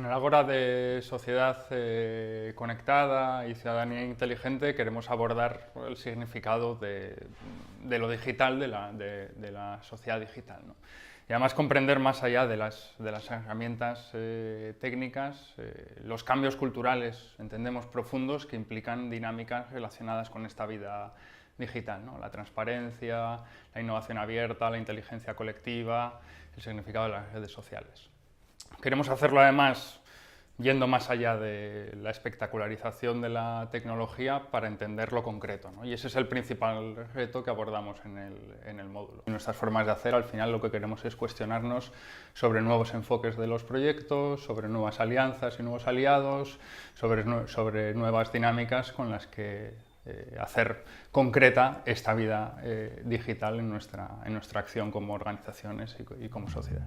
el Ágora de Sociedad Conectada y Ciudadanía Inteligente queremos abordar el significado de lo digital, de la sociedad digital, ¿no? Y además comprender más allá de las herramientas técnicas, los cambios culturales, entendemos, profundos que implican dinámicas relacionadas con esta vida digital, ¿no? La transparencia, la innovación abierta, la inteligencia colectiva, el significado de las redes sociales. Queremos hacerlo además yendo más allá de la espectacularización de la tecnología para entender lo concreto, ¿no? Y ese es el principal reto que abordamos en el módulo. En nuestras formas de hacer, al final lo que queremos es cuestionarnos sobre nuevos enfoques de los proyectos, sobre nuevas alianzas y nuevos aliados, sobre nuevas dinámicas con las que hacer concreta esta vida digital en nuestra acción como organizaciones y como sociedad.